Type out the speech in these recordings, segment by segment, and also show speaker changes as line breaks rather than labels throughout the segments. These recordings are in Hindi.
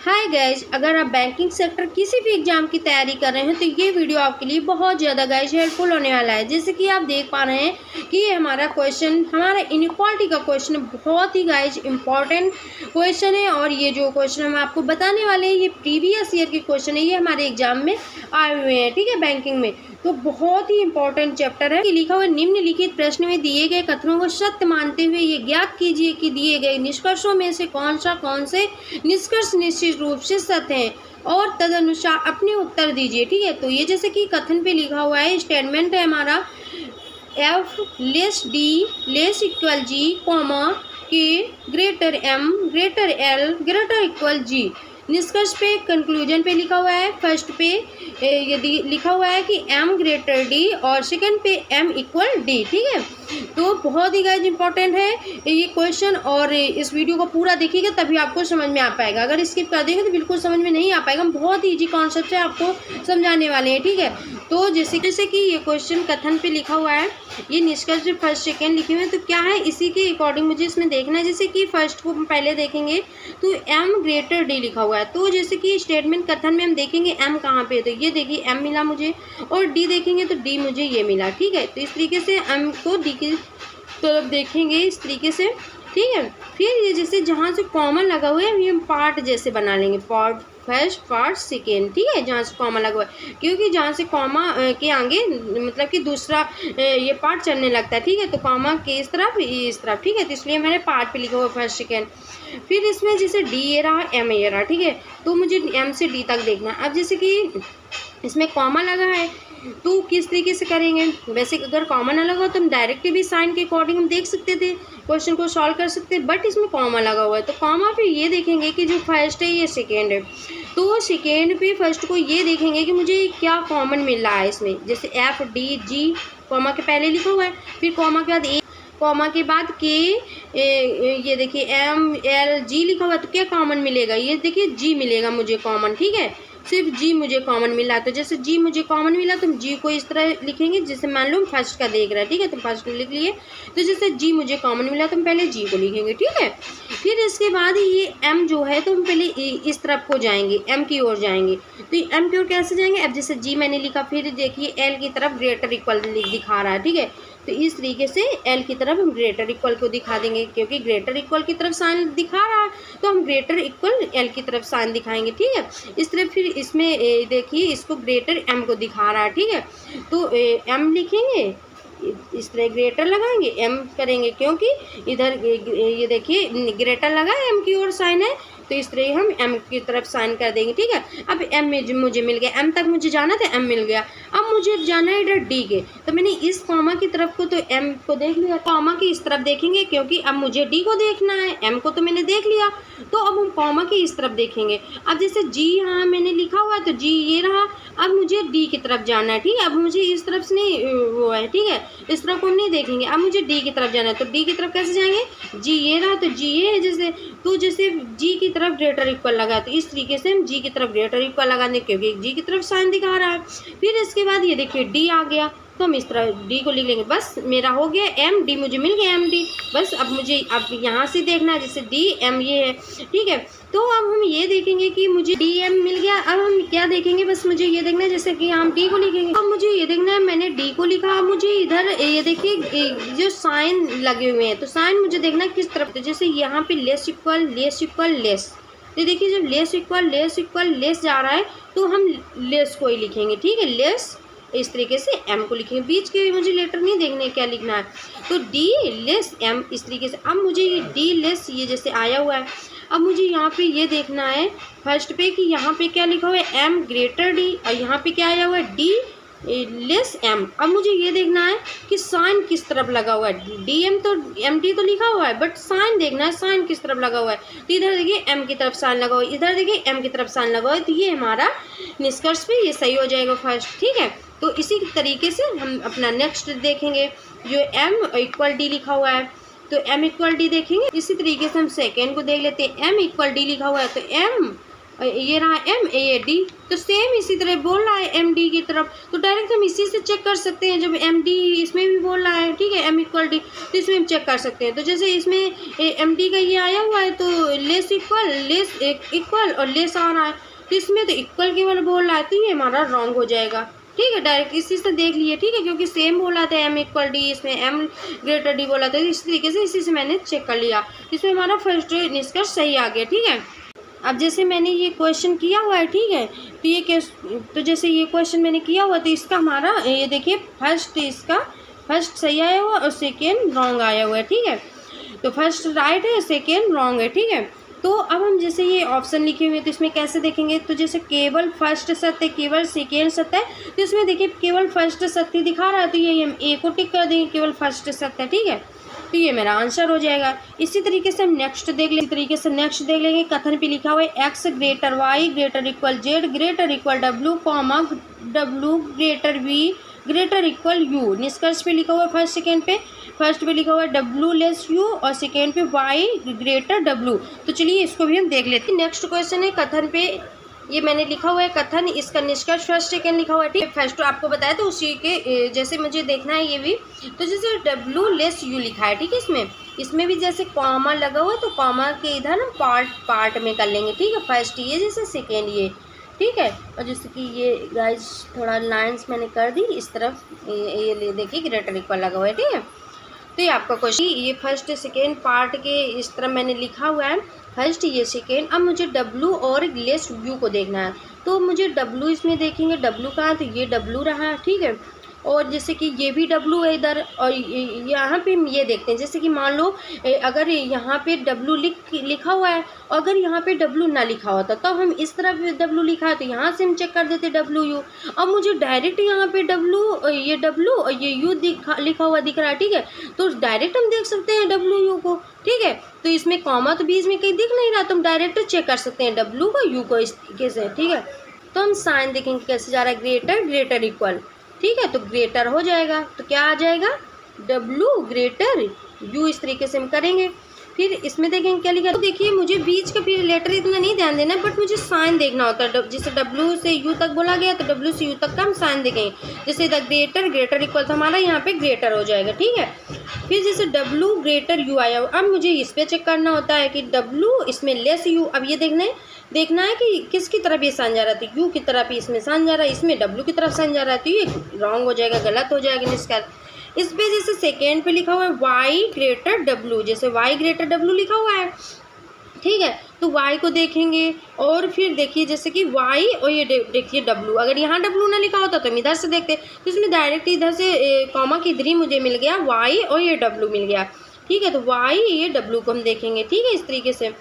हाय गाइज, अगर आप बैंकिंग सेक्टर किसी भी एग्जाम की तैयारी कर रहे हैं तो ये वीडियो आपके लिए बहुत ज़्यादा गाइज हेल्पफुल होने वाला है। जैसे कि आप देख पा रहे हैं कि ये हमारा इनइक्वालिटी का क्वेश्चन बहुत ही गाइज इंपॉर्टेंट क्वेश्चन है। और ये जो क्वेश्चन हम आपको बताने वाले हैं ये प्रीवियस ईयर के क्वेश्चन है, ये हमारे एग्जाम में आए हुए हैं। ठीक है, बैंकिंग में तो बहुत ही इंपॉर्टेंट चैप्टर है। लिखा हुआ निम्नलिखित प्रश्न में दिए गए कथनों को सत्य मानते हुए ये ज्ञात कीजिए कि दिए गए निष्कर्षों में से कौन से निष्कर्ष निश्चित रूप से सत्य हैं और तदनुसार अपने उत्तर दीजिए। ठीक है, तो ये जैसे कि कथन पे लिखा हुआ है, स्टेटमेंट है हमारा F less D less equal G comma K greater M greater L greater equal G. निष्कर्ष पे कंक्लूजन पे लिखा हुआ है, फर्स्ट पे यदि लिखा हुआ है कि m ग्रेटर d और सेकंड पे m इक्वल d। ठीक है, तो बहुत ही गाइस इंपॉर्टेंट है ये क्वेश्चन और इस वीडियो को पूरा देखिएगा तभी आपको समझ में आ पाएगा। अगर स्किप कर देंगे तो बिल्कुल समझ में नहीं आ पाएगा। हम बहुत ही ईजी कॉन्सेप्ट से आपको समझाने वाले हैं। ठीक है, तो जैसे कि ये क्वेश्चन कथन पे लिखा हुआ है, ये निष्कर्ष जो फर्स्ट सेकेंड लिखे हुए हैं तो क्या है इसी के अकॉर्डिंग मुझे इसमें देखना है। जैसे कि फर्स्ट को हम पहले देखेंगे तो m ग्रेटर d लिखा हुआ है, तो जैसे कि स्टेटमेंट कथन में हम देखेंगे m कहाँ पे है, तो ये देखिए m मिला मुझे और d देखेंगे तो d मुझे ये मिला। ठीक है, तो इस तरीके से m को d की तरफ देखेंगे इस तरीके से। ठीक है, फिर ये जैसे जहाँ से कॉमन लगा हुआ है ये हम पार्ट जैसे बना लेंगे, पार्ट फर्स्ट पार्ट सेकेंड। ठीक है, जहाँ से कॉमा लगा हुआ है, क्योंकि जहाँ से कॉमा के आगे मतलब कि दूसरा ये पार्ट चलने लगता है। ठीक है, तो कॉमा के इस तरफ। ठीक है, तो इसलिए मैंने पार्ट पे लिखा हुआ फर्स्ट सेकेंड। फिर इसमें जैसे डी ये रहा एम ये रहा। ठीक है, तो मुझे एम से डी तक देखना। अब जैसे कि इसमें कॉमा लगा है तो किस तरीके से करेंगे, वैसे अगर कॉमा ना लगा तो हम डायरेक्ट भी साइन के अकॉर्डिंग हम देख सकते थे, क्वेश्चन को सॉल्व कर सकते, बट इसमें कॉमा लगा हुआ है तो कॉमा पे ये देखेंगे कि जो फर्स्ट है ये सेकेंड है, तो सेकेंड पे फर्स्ट को ये देखेंगे कि मुझे क्या कॉमन मिल रहा है इसमें। जैसे एफ डी जी कॉमा के पहले लिखा हुआ है, फिर कॉमा के बाद ए, कॉमा के बाद के ये देखिए एम एल जी लिखा हुआ है, तो क्या कॉमन मिलेगा, ये देखिए जी मिलेगा मुझे कॉमन। ठीक है, सिर्फ जी मुझे कॉमन मिला, तो जैसे जी मुझे कॉमन मिला तो हम जी को इस तरह लिखेंगे जैसे मान लो हम फर्स्ट का देख रहे हैं। ठीक है, तो फर्स्ट लिख लिए, तो जैसे जी मुझे कॉमन मिला तो हम पहले जी को लिखेंगे। ठीक है, फिर इसके बाद ये एम जो है तो हम पहले इस तरफ को जाएंगे, एम की ओर जाएंगे। तो एम की ओर कैसे जाएंगे, अब जैसे जी मैंने लिखा, फिर देखिए एल की तरफ ग्रेटर इक्वल दिखा रहा है। ठीक है, तो इस तरीके से एल की तरफ हम ग्रेटर इक्वल को दिखा देंगे, क्योंकि ग्रेटर इक्वल की तरफ साइन दिखा रहा है तो हम ग्रेटर इक्वल एल की तरफ साइन दिखाएंगे। ठीक है, इस तरह फिर इसमें देखिए इसको ग्रेटर एम को दिखा रहा है। ठीक है, तो एम लिखेंगे, इस तरह ग्रेटर लगाएंगे एम करेंगे, क्योंकि इधर ये देखिए ग्रेटर लगा है, एम की ओर साइन है, तो इस तरह हम m की तरफ साइन कर देंगे। ठीक है, अब m में मुझे मिल गया, m तक मुझे जाना था, m मिल गया। अब मुझे जाना है इधर d के, तो मैंने इस कॉमा की तरफ को तो m को देख लिया, कॉमा की इस तरफ देखेंगे क्योंकि अब मुझे d को देखना है, m को तो मैंने देख लिया, तो अब हम कॉमा की इस तरफ देखेंगे। अब जैसे g यहाँ मैंने लिखा हुआ है तो g ये रहा, अब मुझे d की तरफ जाना है। ठीक है, अब मुझे इस तरफ से नहीं वो है। ठीक है, इस तरफ को नहीं देखेंगे, अब मुझे d की तरफ जाना है, तो d की तरफ कैसे जाएंगे, g ये रहा तो g ये है, जैसे तो जैसे g की तरफ ग्रेटर इक्वल लगा तो इस तरीके से हम जी की तरफ ग्रेटर इक्वल लगा दें, क्योंकि जी की तरफ साइन दिखा रहा है। फिर इसके बाद ये देखिए डी आ गया, तो हम इस तरह डी को लिख लेंगे। बस मेरा हो गया एम डी, मुझे मिल गया एम डी। बस अब मुझे अब यहाँ से देखना है, जैसे डी एम ये है। ठीक है, तो अब हम ये देखेंगे कि मुझे डी एम मिल गया। अब हम क्या देखेंगे, बस मुझे ये देखना है, जैसे कि हम डी को लिखेंगे, अब मुझे ये देखना है मैंने डी को लिखा, अब मुझे इधर ये देखिए जो साइन लगे हुए हैं तो साइन मुझे देखना है किस तरफ, तो जैसे यहाँ पे लेस इक्वल लेस, तो देखिए जब लेस इक्वल लेस जा रहा है तो हम लेस को ही लिखेंगे। ठीक है, लेस इस तरीके से m को लिखेंगे, बीच के मुझे लेटर नहीं देखने क्या लिखना है, तो d लेस m इस तरीके से। अब मुझे ये d लेस ये जैसे आया हुआ है, अब मुझे यहाँ पे ये देखना है फर्स्ट पे कि यहाँ पे क्या लिखा हुआ है m ग्रेटर d, और यहाँ पे क्या आया हुआ है d लेस m। अब मुझे ये देखना है कि साइन किस तरफ लगा हुआ है, डी एम तो एम टी तो लिखा हुआ है बट साइन देखना है साइन किस तरफ लगा हुआ है, तो इधर देखिए m की तरफ साइन लगा हुआ है, इधर देखिए m की तरफ साइन लगा हुआ है, तो ये हमारा निष्कर्ष पे ये सही हो जाएगा फर्स्ट। ठीक है, तो इसी तरीके से हम अपना नेक्स्ट देखेंगे, जो m इक्वल डी लिखा हुआ है तो m इक्वल डी देखेंगे। इसी तरीके से हम सेकेंड को देख लेते हैं, m इक्वल डी लिखा हुआ है तो m ये रहा एम, ये डी, तो सेम इसी तरह बोल रहा है एम डी की तरफ, तो डायरेक्ट हम इसी से चेक कर सकते हैं। जब एम डी इसमें भी बोल रहा है, ठीक है, एम इक्वल डी, तो इसमें हम चेक कर सकते हैं। तो जैसे इसमें एम डी का ये आया हुआ है तो लेस इक्वल और लेस आ रहा है, तो इसमें तो इक्वल केवल बोल रहा है, तो ये हमारा रॉन्ग हो जाएगा। ठीक है, डायरेक्ट इसी से देख लिए, ठीक है, क्योंकि सेम बोला था एम इक्वल डी, इसमें एम ग्रेटर डी बोला था, इस तरीके से इसी से मैंने चेक कर लिया, इसमें हमारा फर्स्ट निष्कर्ष सही आ गया। ठीक है, अब जैसे मैंने ये क्वेश्चन किया हुआ है, ठीक है, तो ये तो जैसे ये क्वेश्चन मैंने किया हुआ, तो इसका हमारा ये देखिए फर्स्ट सही आया हुआ और सेकेंड रॉन्ग आया हुआ है। ठीक है, तो फर्स्ट राइट है, सेकेंड रॉन्ग है। ठीक है, तो अब हम जैसे ये ऑप्शन लिखे हुए हैं तो इसमें कैसे देखेंगे, तो जैसे केवल फर्स्ट सत्य, केवल सेकेंड सत्य है, तो इसमें देखिए केवल फर्स्ट सत्य दिखा रहा है, तो ये हम ए को टिक कर देंगे, केवल फर्स्ट सत्य। ठीक है, तो ये मेरा आंसर हो जाएगा। इसी तरीके से हम नेक्स्ट देख लेंगे। कथन पे लिखा हुआ है X greater Y greater equal Z greater equal W comma W greater V greater equal U. निष्कर्ष पे लिखा हुआ है फर्स्ट पे लिखा हुआ है डब्ल्यू लेस यू और सेकेंड पे वाई ग्रेटर डब्ल्यू। तो चलिए इसको भी हम देख लेते हैं। नेक्स्ट क्वेश्चन है कथन पे, ये मैंने लिखा हुआ है कथन, इसका निष्कर्ष फर्स्ट सेकेंड लिखा हुआ है। ठीक है, फर्स्ट आपको बताया तो उसी के जैसे मुझे देखना है ये भी, तो जैसे डब्ल्यू लेस यू लिखा है, ठीक है, इसमें भी जैसे कॉमा लगा हुआ है तो कॉमा के इधर हम पार्ट में कर लेंगे। ठीक है, फर्स्ट ये जैसे सेकेंड ये, ठीक है, और जैसे कि ये गाइस थोड़ा लाइंस मैंने कर दी इस तरफ, ये देखिए ग्रेटर इक्वल लगा हुआ है। ठीक है, तो ये आपका क्वेश्चन, ये फर्स्ट सेकेंड पार्ट के इस तरह मैंने लिखा हुआ है, फर्स्ट ये सेकेंड। अब मुझे डब्ल्यू और लेस यू को देखना है, तो मुझे डब्ल्यू इसमें देखेंगे, डब्ल्यू कहाँ, तो ये डब्ल्यू रहा है। ठीक है, और जैसे कि ये भी डब्ल्यू है इधर, और यहाँ पे ये देखते हैं, जैसे कि मान लो अगर यहाँ पे डब्ल्यू लिखा हुआ है, अगर यहाँ पे डब्ल्यू ना लिखा होता तो हम इस तरफ डब्ल्यू लिखा है तो यहाँ से हम चेक कर देते डब्ल्यू यू। अब मुझे डायरेक्ट यहाँ पे डब्ल्यू और ये यू लिखा हुआ दिख रहा है। ठीक है, तो डायरेक्ट हम देख सकते हैं डब्ल्यू यू को। ठीक है, तो इसमें कॉमा तो बीच में कहीं दिख नहीं रहा, तो हम डायरेक्ट चेक कर सकते हैं डब्ल्यू को यू को इस तरीके से। ठीक है, तो हम साइन देखेंगे कैसे जा रहा है, ग्रेटर इक्वल। ठीक है, तो ग्रेटर हो जाएगा, तो क्या आ जाएगा, डब्ल्यू ग्रेटर यू, इस तरीके से हम करेंगे। फिर इसमें देखेंगे क्या लिखा है, तो देखिए मुझे बीच का फिर लेटर इतना नहीं ध्यान देना, बट मुझे साइन देखना होता है। जैसे डब्ल्यू से यू तक बोला गया तो डब्ल्यू से यू तक का हम साइन देखेंगे। जैसे इधर ग्रेटर इक्वल तो हमारा यहाँ पे ग्रेटर हो जाएगा। ठीक है, फिर जैसे डब्ल्यू ग्रेटर यू आया, अब मुझे इस पर चेक करना होता है कि डब्ल्यू इसमें लेस यू। अब ये देखना है कि किसकी तरफ ये साइन जा रहा है, तो यू की तरफ ही इसमें साइन जा रहा है, इसमें डब्ल्यू की तरफ साइन जा रहा है, तो ये रॉन्ग हो जाएगा, गलत हो जाएगा निष्कर्ष। इस पे जैसे सेकेंड पे लिखा हुआ है वाई ग्रेटर डब्ल्यू, जैसे वाई ग्रेटर डब्ल्यू लिखा हुआ है। ठीक है, तो y को देखेंगे और फिर देखिए जैसे कि y और ये देखिए w, अगर यहाँ w ना लिखा होता तो हम इधर से देखते, तो इसमें डायरेक्ट इधर से कॉमा की इधर ही मुझे मिल गया y और ये w मिल गया। ठीक है, तो y ये w को हम देखेंगे। ठीक है, इस तरीके से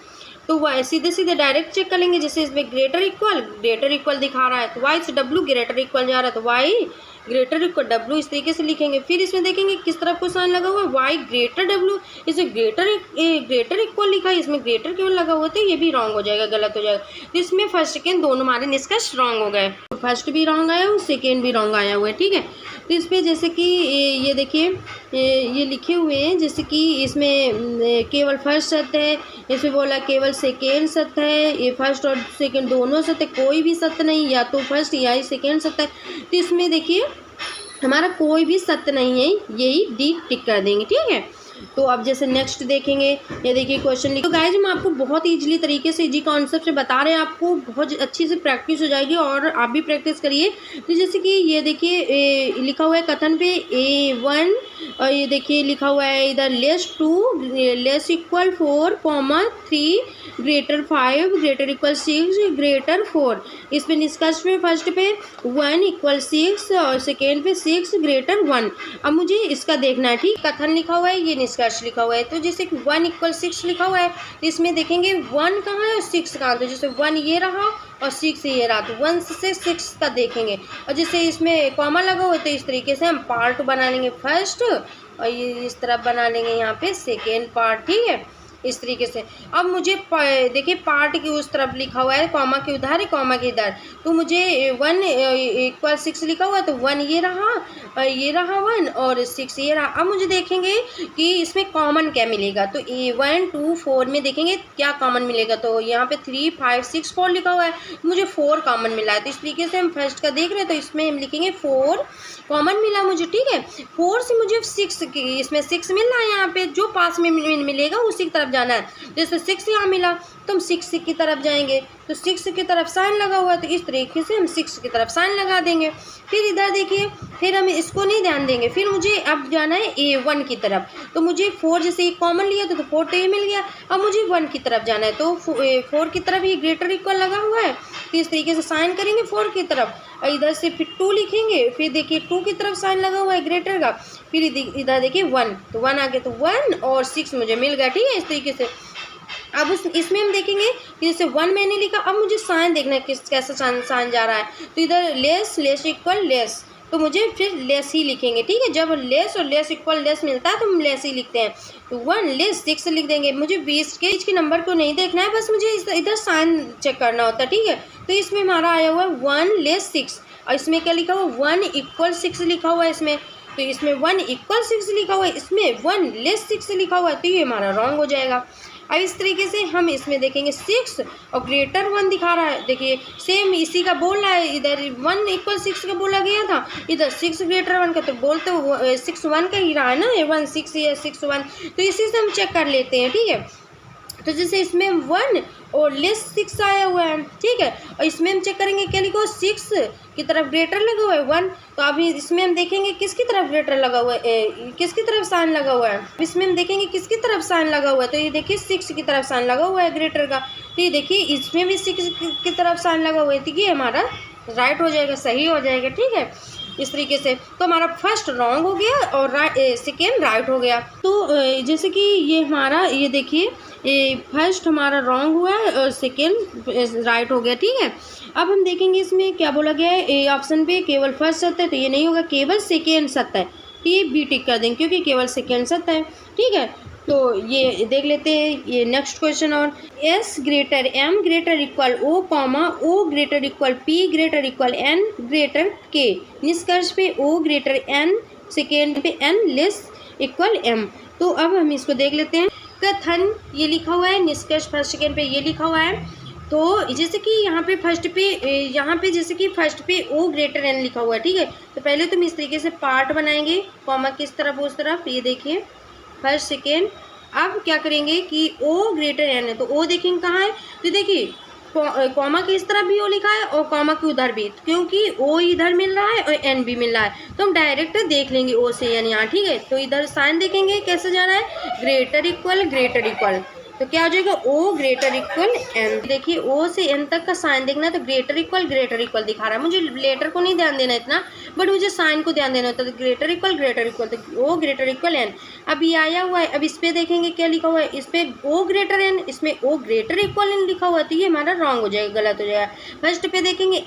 तो y सीधे डायरेक्ट चेक कर लेंगे। जैसे इसमें ग्रेटर इक्वल दिखा रहा है तो y से w ग्रेटर इक्वल जा रहा है तो y ग्रेटर इक्वल डब्ल्यू, इस तरीके से लिखेंगे। फिर इसमें देखेंगे किस तरफ को साइन लगा हुआ है, वाई ग्रेटर डब्ल्यू, इसमें ग्रेटर इक्वल लिखा है, इसमें ग्रेटर केवल लगा हुआ तो ये भी रॉन्ग हो जाएगा, गलत हो जाएगा। तो इसमें फर्स्ट सेकेंड दोनों हमारे निष्कर्ष रॉन्ग हो गए, फर्स्ट भी रॉन्ग आया हुआ, सेकेंड भी रॉन्ग आया हुआ है। ठीक है, तो इस पर जैसे कि ये देखिए ये लिखे हुए हैं, जैसे कि इसमें केवल फर्स्ट सत्य है, इसमें बोला केवल सेकेंड सत्य है, ये फर्स्ट और सेकेंड दोनों सत्य, कोई भी सत्य नहीं, या तो फर्स्ट या ही सेकेंड सत्य है। तो इसमें देखिए हमारा कोई भी सत्य नहीं है, यही डी टिक कर देंगे। ठीक है, तो अब जैसे नेक्स्ट देखेंगे, ये देखिए क्वेश्चन लिखो। गाइस हम आपको बहुत ईजिली तरीके से, इजी कॉन्सेप्ट से बता रहे हैं, आपको बहुत अच्छी से प्रैक्टिस हो जाएगी और आप भी प्रैक्टिस करिए। तो जैसे कि ये देखिए लिखा हुआ है कथन पे A1, और ये देखिए लिखा हुआ है इधर (2) less equal 4, 3 greater 5 greater equal 6 greater 4। इस पे निष्कर्ष में फर्स्ट पे 1 इक्वल 6 और सेकेंड पे 6 ग्रेटर 1। अब मुझे इसका देखना है। ठीक, कथन लिखा हुआ है, ये निष्कर्ष लिखा हुआ है। तो जैसे 1 इक्वल 6 लिखा हुआ है, तो इसमें देखेंगे 1 कहाँ है और 6 कहाँ, तो जैसे 1 ये रहा और 6 ये रहा, तो 1 से 6 का देखेंगे। और जैसे इसमें कॉमा लगा हुआ है तो इस तरीके से हम पार्ट बना लेंगे फर्स्ट, और ये इस तरफ बना लेंगे यहाँ पे सेकेंड पार्ट। ठीक है, इस तरीके से। अब मुझे देखिए पार्ट की उस तरफ लिखा हुआ है, कॉमा के उधर है, कॉमा के इधर, तो मुझे 1 = 6 लिखा हुआ है, तो 1 ये रहा 1 और 6 ये रहा। अब मुझे देखेंगे कि इसमें कॉमन क्या मिलेगा, तो 1 2 4 में देखेंगे क्या कॉमन मिलेगा, तो यहाँ पे 3 5 6 4 लिखा हुआ है, मुझे 4 कॉमन मिला है। तो इस तरीके से हम फर्स्ट का देख रहे हैं, तो इसमें हम लिखेंगे 4 कॉमन मिला मुझे, ठीक है। 4 से मुझे 6 की, इसमें 6 मिल रहा है, यहाँ पे जो पास में मिलेगा उसी की तरफ जाना है। जैसे 6 यहाँ मिला तो हम 6 की तरफ जाएंगे, तो 6 की तरफ साइन लगा हुआ है, तो इस तरीके से हम 6 की तरफ साइन लगा देंगे। फिर इधर देखिए, फिर हम इसको नहीं ध्यान देंगे, फिर मुझे अब जाना है A1 की तरफ, तो मुझे 4 जैसे एक कॉमन लिया तो 4 तो ये मिल गया। अब मुझे 1 की तरफ जाना है, तो 4 की तरफ ये ग्रेटर इक्वल लगा हुआ है, तो इस तरीके से साइन करेंगे 4 की तरफ, और इधर से फिर 2 लिखेंगे, फिर देखिए 2 की तरफ साइन लगा हुआ है ग्रेटर का, फिर इधर देखिए 1, तो 1 आ गया, तो 1 और 6 मुझे मिल गया, ठीक है। इस तरीके से अब इसमें हम देखेंगे कि जैसे 1 मैंने लिखा, अब मुझे साइन देखना है कैसा साइन जा रहा है, तो इधर लेस इक्वल लेस, तो मुझे फिर लेस ही लिखेंगे, ठीक है। जब लेस और लेस इक्वल लेस मिलता है तो हम लेस ही लिखते हैं, तो 1 लेस 6 लिख देंगे। मुझे 20 के नंबर को नहीं देखना है, बस मुझे इधर साइन चेक करना होता है, ठीक है। तो इसमें हमारा आया हुआ है 1 लेस 6, और इसमें क्या लिखा हुआ है 1 = 6 लिखा हुआ है इसमें, तो इसमें 1 = 6 लिखा हुआ है, इसमें 1 लेस 6 लिखा हुआ है, तो ये हमारा रॉन्ग हो जाएगा। अब इस तरीके से हम इसमें देखेंगे 6 और ग्रेटर 1 दिखा रहा है, देखिए सेम इसी का बोल रहा है, इधर 1 = 6 का बोला गया था, इधर 6 ग्रेटर 1 का, तो बोलते 6 1 का ही रहा है ना, 1 6 या 6 1, तो इसी से हम चेक कर लेते हैं, ठीक है। तो जैसे इसमें 1 और लेस 6 आया हुआ है, ठीक है, और इसमें हम चेक करेंगे क्या लिखो 6 की तरफ ग्रेटर लगा हुआ है 1, तो अभी इसमें हम देखेंगे किसकी तरफ ग्रेटर लगा हुआ है, किसकी तरफ साइन लगा हुआ है, इसमें हम देखेंगे किसकी तरफ साइन लगा हुआ है, तो ये देखिए 6 की तरफ साइन लगा हुआ है ग्रेटर का, तो ये देखिए इसमें भी 6 की तरफ साइन लगा हुआ है, तो ये हमारा राइट हो जाएगा, सही हो जाएगा, ठीक है। इस तरीके से तो हमारा फर्स्ट रॉन्ग हो गया और सेकेंड राइट हो गया। तो जैसे कि ये हमारा ये देखिए फर्स्ट हमारा रॉन्ग हुआ है और सेकेंड राइट हो गया, ठीक है। अब हम देखेंगे इसमें क्या बोला गया है, ए ऑप्शन पे केवल फर्स्ट सत्य है, तो ये नहीं होगा, केवल सेकेंड सत्य है, तो ये बी टिक कर देंगे क्योंकि केवल सेकेंड सत्य है, ठीक है। तो ये देख लेते हैं ये नेक्स्ट क्वेश्चन, और S > M > O, O > P > N K, निष्कर्ष पे O > N, सेकेंड पे N लेस इक्वल M। तो अब हम इसको देख लेते हैं। कथन ये लिखा हुआ है, निष्कर्ष फर्स्ट सेकेंड पे ये लिखा हुआ है, तो जैसे कि यहाँ पे जैसे कि फर्स्ट पे O > N लिखा हुआ है, ठीक है। तो पहले तो हम इस तरीके से पार्ट बनाएंगे, कॉमा किस तरफ उस तरफ, ये देखिए फर्स्ट सेकेंड। अब क्या करेंगे कि O > N है, तो O देखेंगे कहाँ है, तो देखिए कॉमा के इस तरफ भी O लिखा है और कॉमा के उधर भी, क्योंकि O इधर मिल रहा है और N भी मिल रहा है, तो हम डायरेक्ट देख लेंगे O से N यहाँ, ठीक है। तो इधर साइन देखेंगे कैसे जाना है, ग्रेटर इक्वल, तो क्या हो जाएगा O > N। देखिए O से N तक का साइन देखना है, तो ग्रेटर इक्वल दिखा रहा है, मुझे लेटर को नहीं ध्यान देना इतना, बट मुझे साइन को ध्यान देना होता है, तो ग्रेटर इक्वल, तो O > N। अब ये आया हुआ है, अब इस पर देखेंगे क्या लिखा हुआ है, इस पर O > N, इसमें O > N लिखा हुआ है, तो ये हमारा रॉन्ग हो जाएगा, गलत हो जाएगा। फर्स्ट पे देखेंगे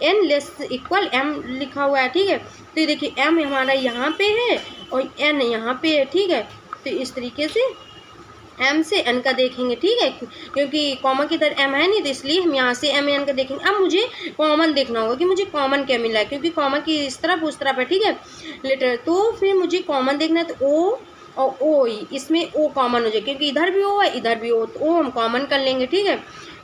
N लेस इक्वल M लिखा हुआ है, ठीक है। तो ये देखिए M हमारा यहाँ पे है और N यहाँ पे है, ठीक है। तो इस तरीके से M से N का देखेंगे, ठीक है, क्योंकि कॉमा की तरह M है नहीं, तो इसलिए हम यहाँ से M N का देखेंगे। अब मुझे कॉमन देखना होगा कि मुझे कॉमन क्या मिला है, क्योंकि कॉमा की इस तरफ उस तरफ है, ठीक है लेटर, तो फिर मुझे कॉमन देखना है, तो O और O ही, इसमें O कॉमन हो जाए, क्योंकि इधर भी O है इधर भी O, तो O हम कॉमन कर लेंगे, ठीक है।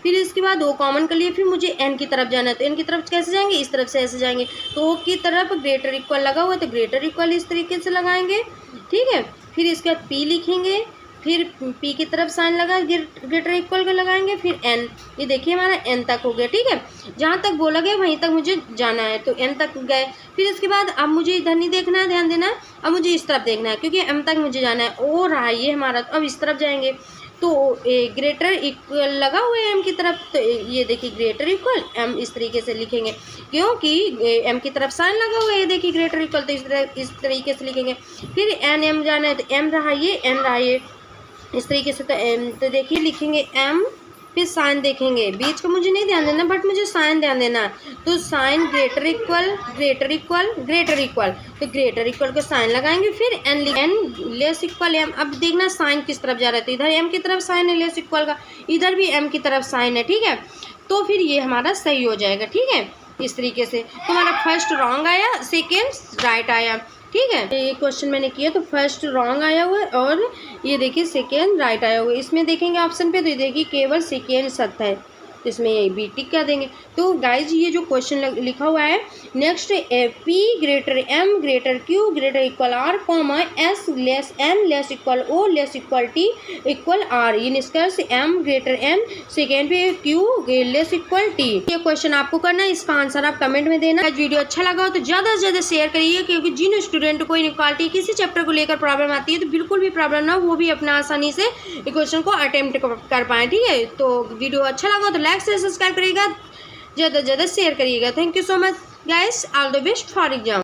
फिर इसके बाद O कॉमन कर लिए, फिर मुझे N की तरफ जाना है, तो N की तरफ कैसे जाएंगे, इस तरफ से ऐसे जाएंगे, तो O की तरफ ग्रेटर इक्वल लगा हुआ है, तो ग्रेटर इक्वल इस तरीके से लगाएंगे, ठीक है। फिर इसके बाद P लिखेंगे, फिर P की तरफ साइन लगा ग्रेटर इक्वल का लगाएंगे, फिर N, ये देखिए हमारा N तक हो गया, ठीक है। जहाँ तक बोला गया वहीं तक मुझे जाना है, तो N तक गए। फिर इसके बाद अब मुझे इधर नहीं देखना है, ध्यान देना है, अब मुझे इस तरफ देखना है, क्योंकि M तक मुझे जाना है, O रहा ये हमारा, तो अब इस तरफ जाएंगे, तो ग्रेटर इक्वल लगा हुआ है M की तरफ, तो ये देखिए ग्रेटर इक्वल M इस तरीके से लिखेंगे, क्योंकि M की तरफ साइन लगा हुआ है, ये देखिए ग्रेटर इक्वल, तो इस तरीके से लिखेंगे। फिर N M जाना है, तो M रहा ये N रहा ये, इस तरीके से। तो देखिए लिखेंगे M फिर साइन देखेंगे, बीच का मुझे नहीं ध्यान देना बट मुझे साइन ध्यान देना। तो sign greater equal greater equal greater equal, तो ग्रेटर इक्वल का साइन लगाएंगे, फिर एन लेस इक्वल एम। अब देखना साइन किस तरफ जा रहा है, तो इधर एम की तरफ साइन है लेस इक्वल का, इधर भी एम की तरफ साइन है, ठीक है। तो फिर ये हमारा सही हो जाएगा, ठीक है। इस तरीके से तो हमारा फर्स्ट रॉन्ग आया, सेकेंड राइट आया, ठीक है। ये क्वेश्चन मैंने किया तो फर्स्ट रॉन्ग आया हुआ है और ये देखिए सेकेंड राइट आया हुआ है। इसमें देखेंगे ऑप्शन पे, तो ये देखिए केवल सेकेंड सत्य है, तो इसमें ये बी टिक क्या देंगे। तो गाइज ये जो क्वेश्चन लिखा हुआ है next, P greater M greater Q greater equal R comma S less N less equal O less equal T equal R, ये निष्कर्ष एम ग्रेटर एन, सेकेंड पे क्यू लेस इक्वल टी। ये क्वेश्चन आपको करना है, इसका आंसर आप कमेंट में देना। आज वीडियो अच्छा लगा हो तो ज़्यादा से ज़्यादा शेयर करिए, क्योंकि जिन स्टूडेंट को इनइक्वालिटी किसी चैप्टर को लेकर प्रॉब्लम आती है तो बिल्कुल भी प्रॉब्लम ना, वो भी अपना आसानी से क्वेश्चन को अटेम्प्ट कर पाएँ, ठीक है। तो वीडियो अच्छा लगा तो लाइक से सब्सक्राइब करिएगा, ज़्यादा से ज़्यादा शेयर करिएगा। Thank you so much guys, all the best for exam.